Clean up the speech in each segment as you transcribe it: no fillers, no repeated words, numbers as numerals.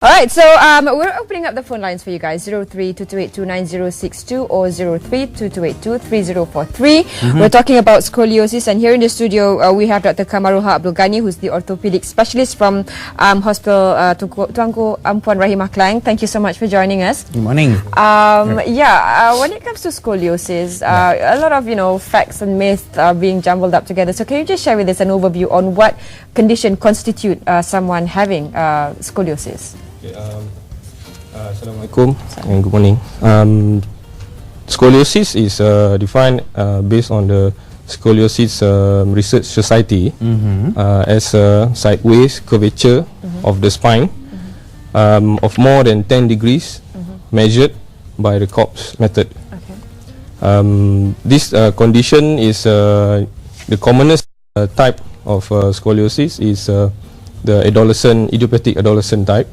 Alright, so we're opening up the phone lines for you guys, 03-228-29062 or 03-2282-3043. We're talking about scoliosis, and here in the studio we have Dr. Kamaruha Abdul Ghani, who's the orthopedic specialist from Hospital Tuanku Ampuan Rahimah Klang. Thank you so much for joining us. Good morning. When it comes to scoliosis, a lot of facts and myths are being jumbled up together. So can you just share with us an overview on what condition constitute someone having scoliosis? Okay, Assalamualaikum and good morning. Scoliosis is defined based on the Scoliosis Research Society as a sideways curvature of the spine of more than 10 degrees measured by the Cobb's method. This condition is the commonest type of scoliosis is the idiopathic adolescent type,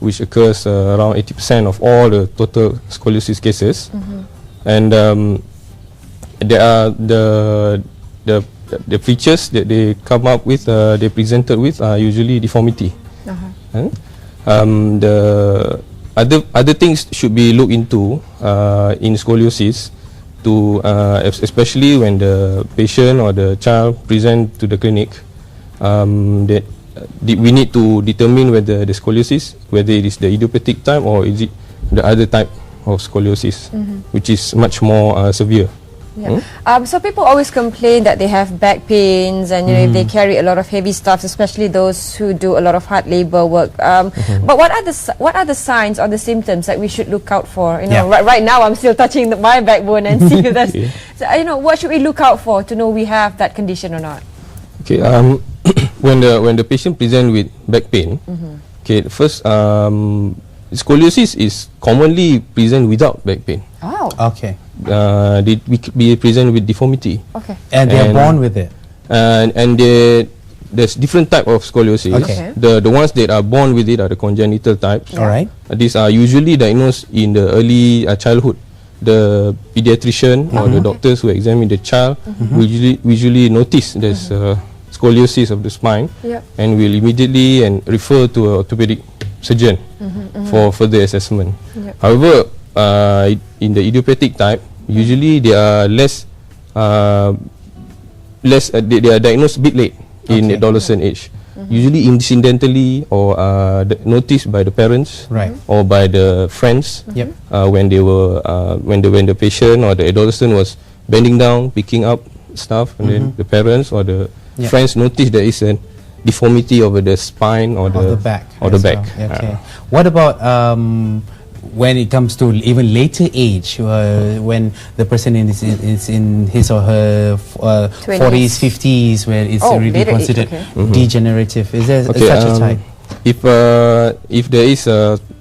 which occurs around 80% of all the total scoliosis cases. And there are the features that they come up with, they presented with are usually deformity. The other things should be looked into in scoliosis, to especially when the patient or the child present to the clinic, that we need to determine whether the scoliosis, whether it is the idiopathic type or is it the other type of scoliosis, which is much more severe. So people always complain that they have back pains, and if they carry a lot of heavy stuff, especially those who do a lot of hard labor work. But what are the signs or the symptoms that we should look out for? Right now I'm still touching my backbone and see if that's. So, what should we look out for to know we have that condition or not? Okay. When the patient present with back pain, okay, first scoliosis is commonly present without back pain. Oh. Okay. They be present with deformity. Okay. And they are born with it. And there's different type of scoliosis. Okay. The ones that are born with it are the congenital types. All right. These are usually diagnosed in the early childhood. The pediatrician or the doctors who examine the child will usually notice there's scoliosis of the spine, and will immediately refer to an orthopedic surgeon for further assessment. However, in the idiopathic type, usually they are they are diagnosed a bit late in adolescent age. Usually incidentally, or noticed by the parents or by the friends when the patient or the adolescent was bending down picking up stuff, and then the parents or the friends notice there is a deformity over the spine or the back. back. Okay. What about when it comes to even later age, when the person is in his or her 40s, 50s, where it's really considered degenerative? Is there such a type? If there is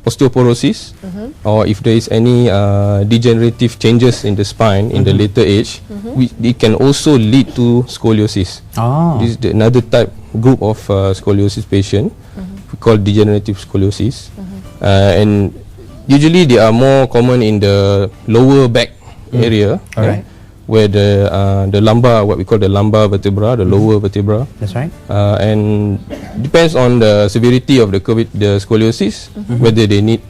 osteoporosis, or if there is any degenerative changes in the spine in the later age, it can also lead to scoliosis. This is another group of scoliosis patient we call degenerative scoliosis, and usually they are more common in the lower back area, where the lumbar, what we call the lumbar vertebra, the lower vertebra. That's right. And depends on the severity of the scoliosis, whether they need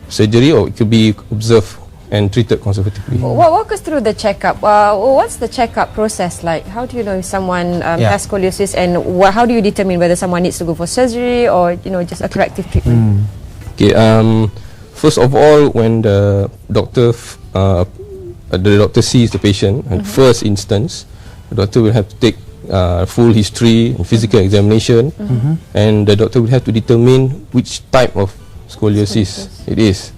surgery or it could be observed and treated conservatively. Walk us through the checkup. What's the checkup process like? How do you know if someone has scoliosis, and how do you determine whether someone needs to go for surgery or just a corrective treatment? Okay. First of all, when the doctor sees the patient, in first instance, the doctor will have to take full history and physical examination, and the doctor will have to determine which type of scoliosis it is.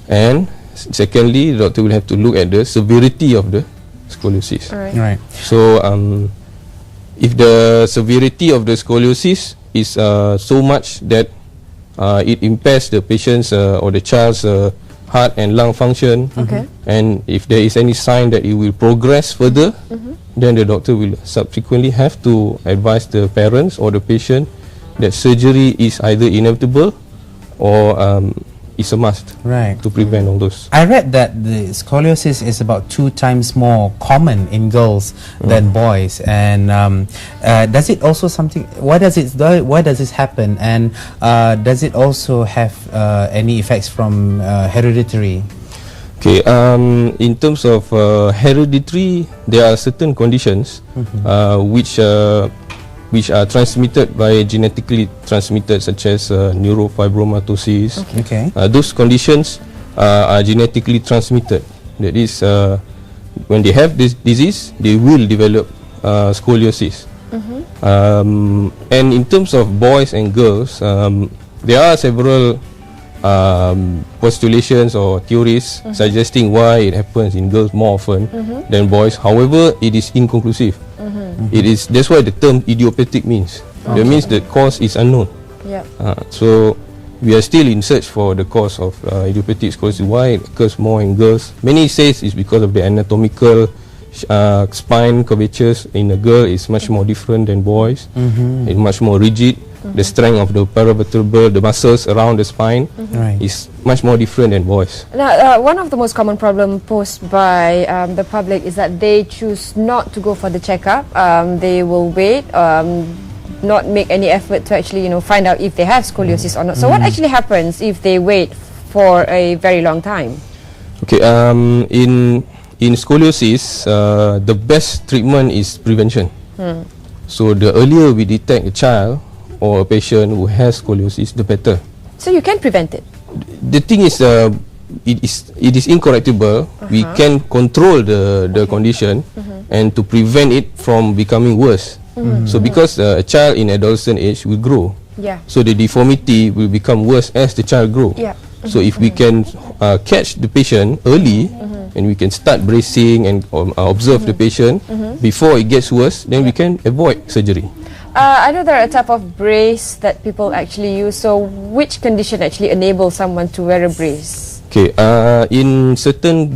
And secondly, the doctor will have to look at the severity of the scoliosis. So if the severity of the scoliosis is so much that it impairs the patient's or the child's heart and lung function, and if there is any sign that it will progress further, then the doctor will subsequently have to advise the parents or the patient that surgery is either inevitable or is a must, right, to prevent all those. I read that the scoliosis is about 2 times more common in girls than boys, and does it also something? Why does this happen? And does it also have any effects from hereditary? Okay, in terms of hereditary, there are certain conditions which are transmitted by genetically transmitted, such as neurofibromatosis. Okay. Those conditions are genetically transmitted. That is, when they have this disease, they will develop scoliosis. And in terms of boys and girls, there are several postulations or theories suggesting why it happens in girls more often than boys. However, it is inconclusive. That's why the term idiopathic means. That means the cause is unknown. Yeah. So we are still in search for the cause of idiopathic scoliosis. Why it occurs more in girls? Many says it's because of the anatomical spine curvatures in a girl is much more different than boys. It's much more rigid. The strength of the paravertebral, the muscles around the spine is much more different than boys. Now, one of the most common problem posed by the public is that they choose not to go for the checkup. They will wait, not make any effort to actually, find out if they have scoliosis or not. So what actually happens if they wait for a very long time? Okay, in scoliosis, the best treatment is prevention. So the earlier we detect a child or a patient who has scoliosis, the better. So you can prevent it? The thing is, it is incorrectable. We can control the condition and to prevent it from becoming worse. So because a child in adolescent age will grow, so the deformity will become worse as the child grows. So if we can catch the patient early and we can start bracing and observe the patient before it gets worse, then we can avoid surgery. I know there are a type of brace that people actually use. So which condition actually enables someone to wear a brace? Okay, in certain,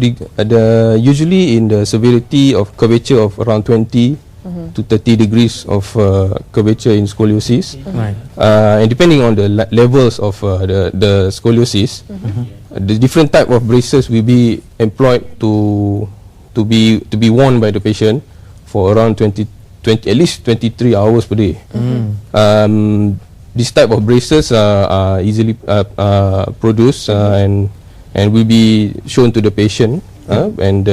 usually in the severity of curvature of around 20 to 30 degrees of curvature in scoliosis, and depending on the levels of the scoliosis, the different type of braces will be employed to be worn by the patient for around 20 at least 23 hours per day. This type of braces are easily produced and will be shown to the patient, and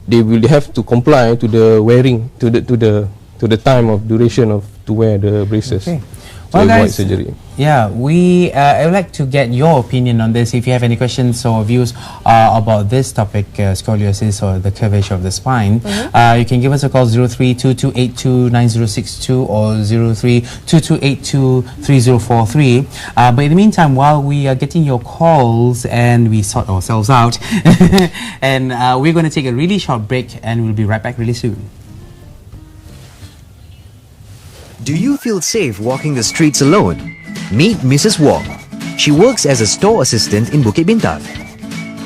they will have to comply to the wearing to the time of duration of to wear the braces. Okay. To avoid surgery. Yeah, I would like to get your opinion on this. If you have any questions or views about this topic, scoliosis or the curvature of the spine, you can give us a call 0322829062 or 0322823043. But in the meantime, while we are getting your calls and we sort ourselves out, and we're going to take a really short break, and we'll be right back really soon. Do you feel safe walking the streets alone? Meet Mrs. Wong. She works as a store assistant in Bukit Bintang.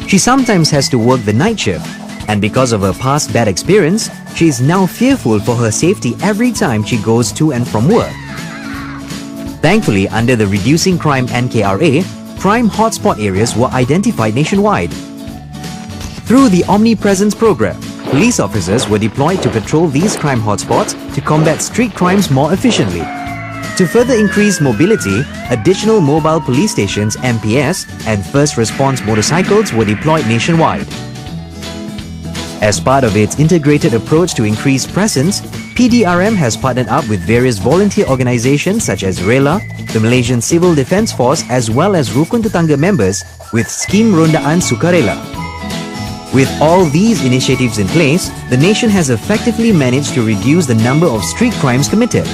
She sometimes has to work the night shift, and because of her past bad experience, she is now fearful for her safety every time she goes to and from work. Thankfully, under the Reducing Crime NKRA, crime hotspot areas were identified nationwide. Through the Omnipresence program, police officers were deployed to patrol these crime hotspots to combat street crimes more efficiently. To further increase mobility, additional mobile police stations (MPS) and first response motorcycles were deployed nationwide. As part of its integrated approach to increase presence, PDRM has partnered up with various volunteer organizations such as RELA, the Malaysian Civil Defence Force, as well as Rukun Tetangga members with Scheme Rondaan Sukarela. With all these initiatives in place, the nation has effectively managed to reduce the number of street crimes committed.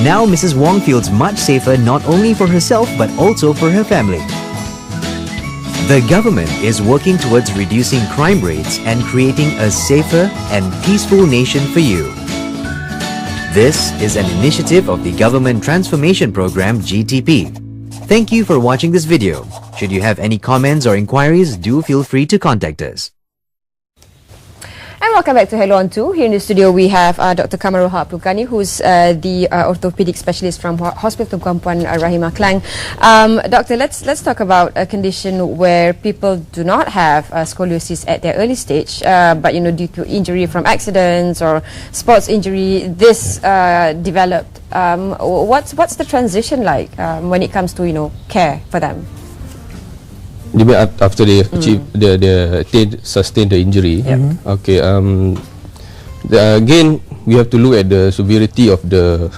Now Mrs. Wong feels much safer not only for herself but also for her family. The government is working towards reducing crime rates and creating a safer and peaceful nation for you. This is an initiative of the Government Transformation Program GTP. Thank you for watching this video. Should you have any comments or inquiries, do feel free to contact us. And welcome back to Hello on 2. Here in the studio we have Dr. Kamarul Haapulkani, who's the orthopedic specialist from Hospital Tuan Rahimah Klang. Doctor, let's talk about a condition where people do not have scoliosis at their early stage, but due to injury from accidents or sports injury, this developed. What's the transition like when it comes to care for them? After they achieve sustain the injury. Okay. Again, we have to look at the severity of the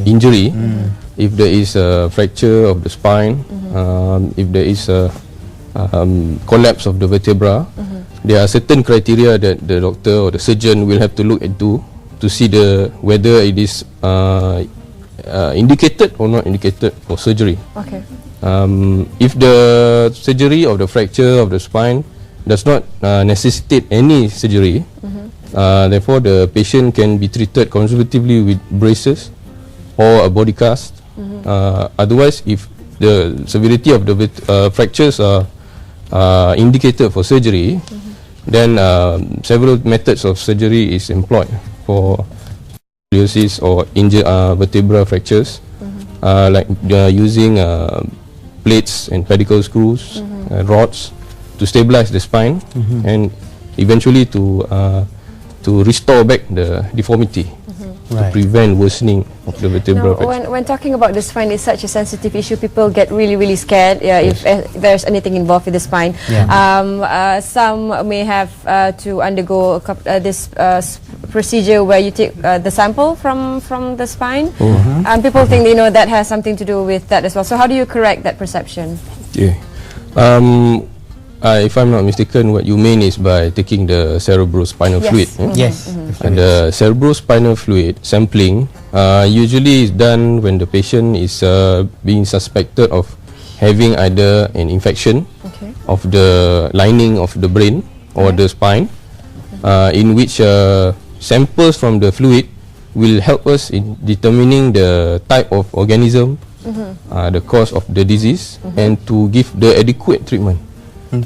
injury. If there is a fracture of the spine, if there is a collapse of the vertebra, there are certain criteria that the doctor or the surgeon will have to look into to see whether it is indicated or not indicated for surgery. Okay. If the surgery of the fracture of the spine does not necessitate any surgery, therefore the patient can be treated conservatively with braces or a body cast. Otherwise, if the severity of the fractures are indicated for surgery, then several methods of surgery is employed for scoliosis or vertebral fractures, like using plates and pedicle screws, rods to stabilize the spine, and eventually to restore back the deformity, to prevent worsening of the vertebral fracture. When talking about the spine, it's such a sensitive issue. People get really scared if there's anything involved with the spine. Some may have to undergo this procedure where you take the sample from the spine, and people think that has something to do with that as well. So how do you correct that perception? If I'm not mistaken, what you mean is by taking the cerebrospinal fluid. Yes. And the cerebrospinal fluid sampling usually is done when the patient is being suspected of having either an infection of the lining of the brain or the spine, in which samples from the fluid will help us in determining the type of organism, the cause of the disease, and to give the adequate treatment.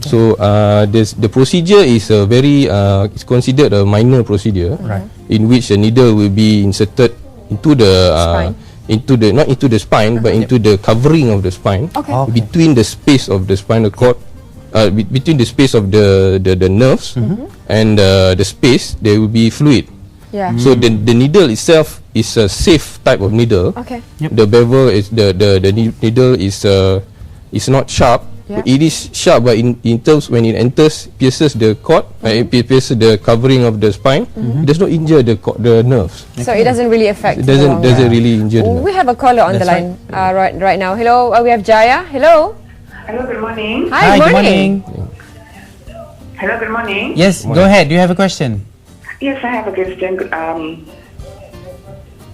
So the procedure is it's considered a minor procedure, in which a needle will be inserted into the spine. Not into the spine, but into the covering of the spine, between the space of the spinal cord, between the space of the nerves and the space, there will be fluid. So the needle itself is a safe type of needle. The bevel is the needle is not sharp. It is sharp, but in terms when it enters, pierces the cord, pierces the covering of the spine, it does not injure the nerves. So it doesn't really affect. It doesn't really injure the nerves. We have a caller on the line right now. Hello, we have Jaya. Hello. Hello, good morning. Hi, good morning. Hello, good morning. Yes, go ahead. Do you have a question? Yes, I have a question.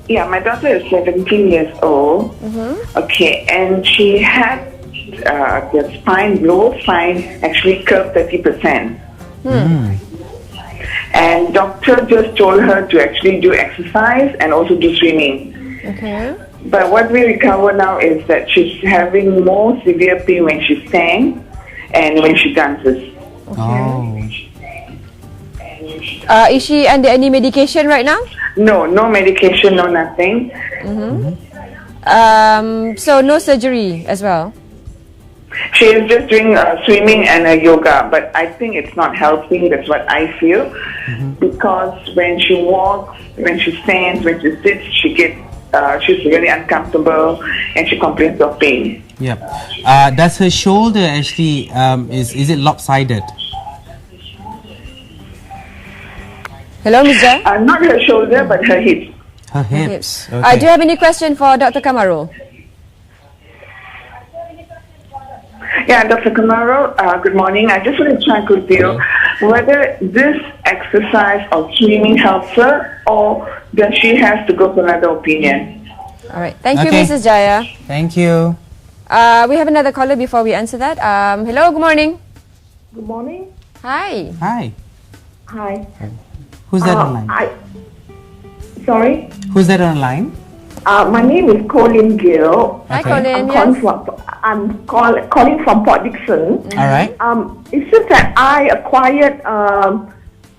My daughter is 17 years old. Okay, and she had the lower spine actually curved 30%. And doctor just told her to actually do exercise and also do swimming. But what we recover now is that she's having more severe pain when she stands and when she dances. Is she under any medication right now? No medication, no nothing. So no surgery as well? She is just doing swimming and yoga, but I think it's not helping. That's what I feel. Because when she walks, when she stands, when she sits, she's really uncomfortable and she complains of pain. Does her shoulder actually, is it lopsided? Hello, Ms. Jai? Not her shoulder, but her hips. Her hips. Do you have any question for Dr. Kamarul? Dr. Kamarul, good morning. I just want to check with you whether this exercise of swimming helps her, or does she have to go for another opinion? All right. Thank you, Mrs. Jaya. Thank you. We have another caller before we answer that. Hello, good morning. Good morning. Hi. Hi. Who's that online? Sorry? Who's that online? My name is Colin Gill. Hi, Colin. I'm calling from Port Dickson. All right. It's just that I acquired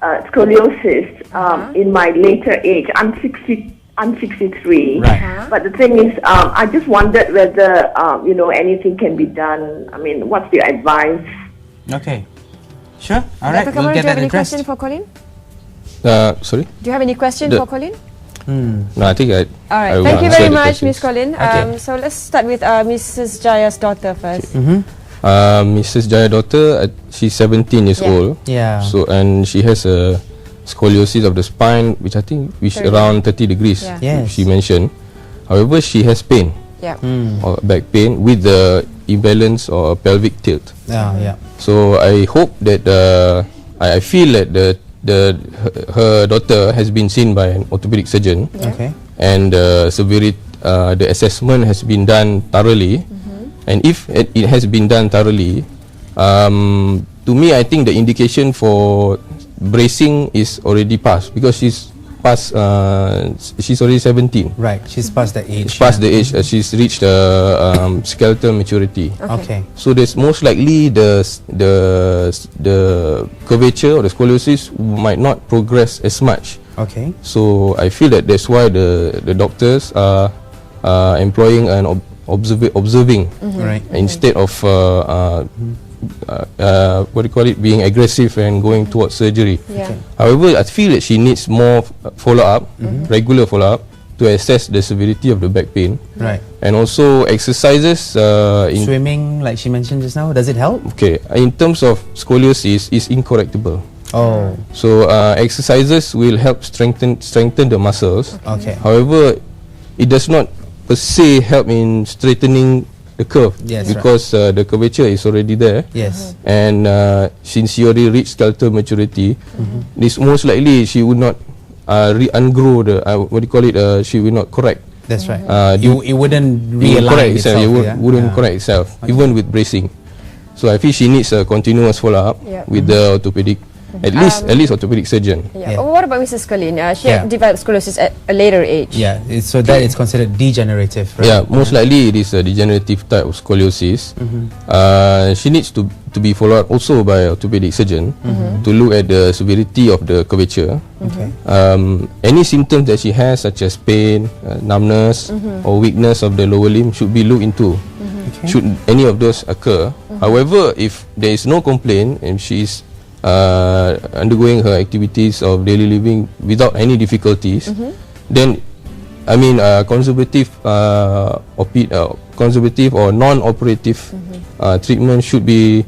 scoliosis in my later age. I'm 63. Right. But the thing is, I just wondered whether anything can be done. I mean, what's your advice? Okay. Sure. All right. Dr. We'll Kamal, get do you have that any addressed. question for Colin? Sorry? Do you have any question for Colin? No, I think All right. I will Thank you answer very the much, questions. Miss Colin. Okay. So let's start with Mrs. Jaya's daughter first. Mrs. Jaya daughter, she's 17 years Yeah. old. Yeah. So and she has a scoliosis of the spine, which I think is 30. around 30 degrees. Yeah. Yes. She mentioned. However, she has pain Yeah. or back pain with the imbalance or pelvic tilt. Yeah. So I hope that I feel that her daughter has been seen by an orthopedic surgeon. Yeah. Okay. And the assessment has been done thoroughly. And if it has been done thoroughly, to me, I think the indication for bracing is already passed because she's already 17. Right. She's past the age. She's past the age. She's reached skeletal maturity. Okay. So there's most likely the curvature or the scoliosis might not progress as much. Okay. So I feel that that's why the doctors are employing an observing Right. instead of being aggressive and going towards surgery. Yeah. However, I feel that she needs more follow-up, regular follow-up, to assess the severity of the back pain, Right. and also exercises in Swimming, like she mentioned just now, does it help? okay, in terms of scoliosis is incorrectable. Oh. So exercises will help strengthen the muscles. Okay. However, it does not per se help in straightening the curve, Yes, because the curvature is already there. Yes. And since she already reached skeletal maturity, this most likely she would not ungrow the she will not correct. That's right. It It wouldn't wouldn't realign correct itself. itself. Yeah? Wouldn't correct itself, even with bracing. So I feel she needs a continuous follow-up Yeah. with the orthopedic, at least orthopedic surgeon. Yeah. Yeah. What about Mrs. Colin? She Yeah. developed scoliosis at a later age. Yeah. So that is considered degenerative, right? Yeah, most likely it is a degenerative type of scoliosis. She needs to be followed up also by orthopedic surgeon to look at the severity of the curvature. Okay. Any symptoms that she has, such as pain, numbness, or weakness of the lower limb, should be looked into. Okay. Should any of those occur. However, if there is no complaint and she is undergoing her activities of daily living without any difficulties, then I mean conservative or non-operative treatment should be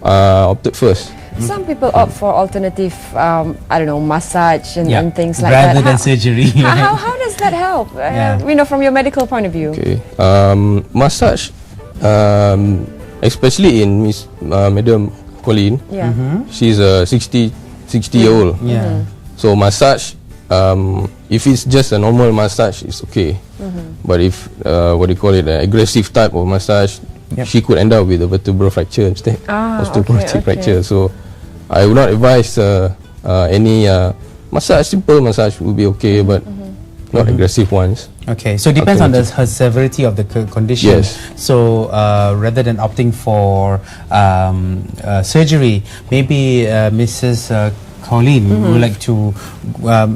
opted first. Some people opt for alternative, massage and things like Rather that. than surgery. How does that help? Yeah. From your medical point of view. Okay. Massage, especially in Madam Colleen, Yeah. she's a 60-year-old. Yeah. So massage, if it's just a normal massage, it's okay. But if aggressive type of massage, Yep. she could end up with a vertebral fracture instead, osteoporotic okay. fracture. So I would not advise any massage. Simple massage would be okay, but not aggressive ones. Okay, so it depends on her severity of the condition. Yes. So rather than opting for surgery, maybe Mrs. Colleen would like to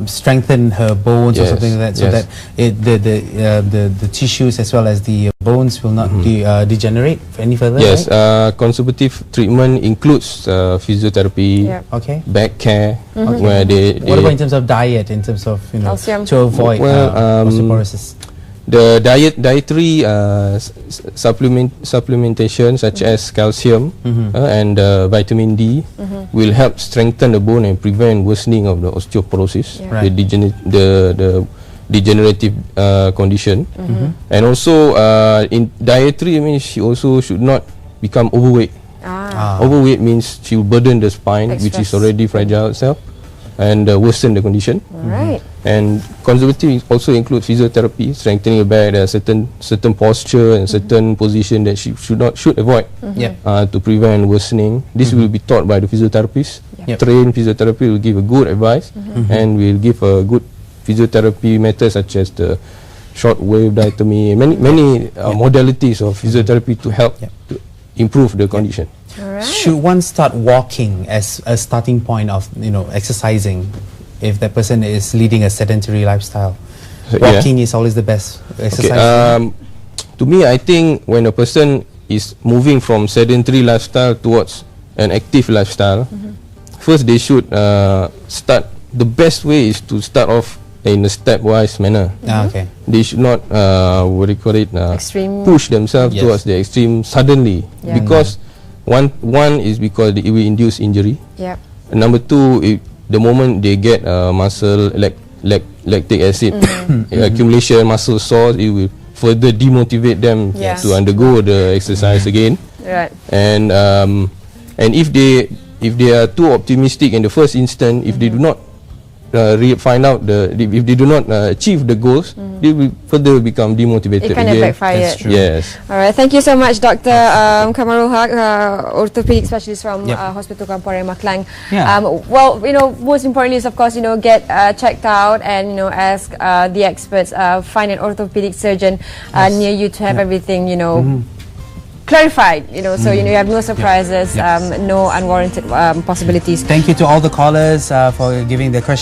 strengthen her bones or Yes, something like that, so yes. that the tissues as well as the bones will not degenerate any further. Yes, Right? conservative treatment includes physiotherapy, Yeah. Okay. back care, where they What about in terms of diet? In terms of Calcium. to avoid osteoporosis. the dietary supplementation such as calcium and vitamin D will help strengthen the bone and prevent worsening of the osteoporosis, Yeah. the degenerative condition. And also in dietary, I mean, she also should not become overweight. Overweight means she will burden the spine, which is Stress. already fragile itself, and worsen the condition. Right. And conservative also includes physiotherapy, strengthening the back, certain posture and certain position that she should avoid Yeah. to prevent worsening. This will be taught by the physiotherapist. Yep. Trained physiotherapy will give a good advice and will give a good physiotherapy methods such as the short wave diathermy, many modalities of physiotherapy to help to improve the condition. Should one start walking as a starting point of exercising if that person is leading a sedentary lifestyle? Walking is always the best exercise. To me, I think when a person is moving from sedentary lifestyle towards an active lifestyle, first they should start. The best way is to start off in a stepwise manner. They should not push themselves towards the extreme suddenly, because one is because it will induce injury. And number two, the moment they get muscle lactic acid accumulation, muscle sores, it will further demotivate them to undergo the exercise again. And if they are too optimistic in the first instance, if they do not find out if they do not achieve the goals, they will further become demotivated. It kind of backfired. Yes. All right. Thank you so much, Dr. Kamarul Haq, orthopedic specialist from Hospital Kampung Maklang. Well, most importantly is, of course, get checked out and ask the experts. Find an orthopedic surgeon near you to have everything clarified, so you have no surprises, no unwarranted possibilities. Thank you to all the callers for giving their questions.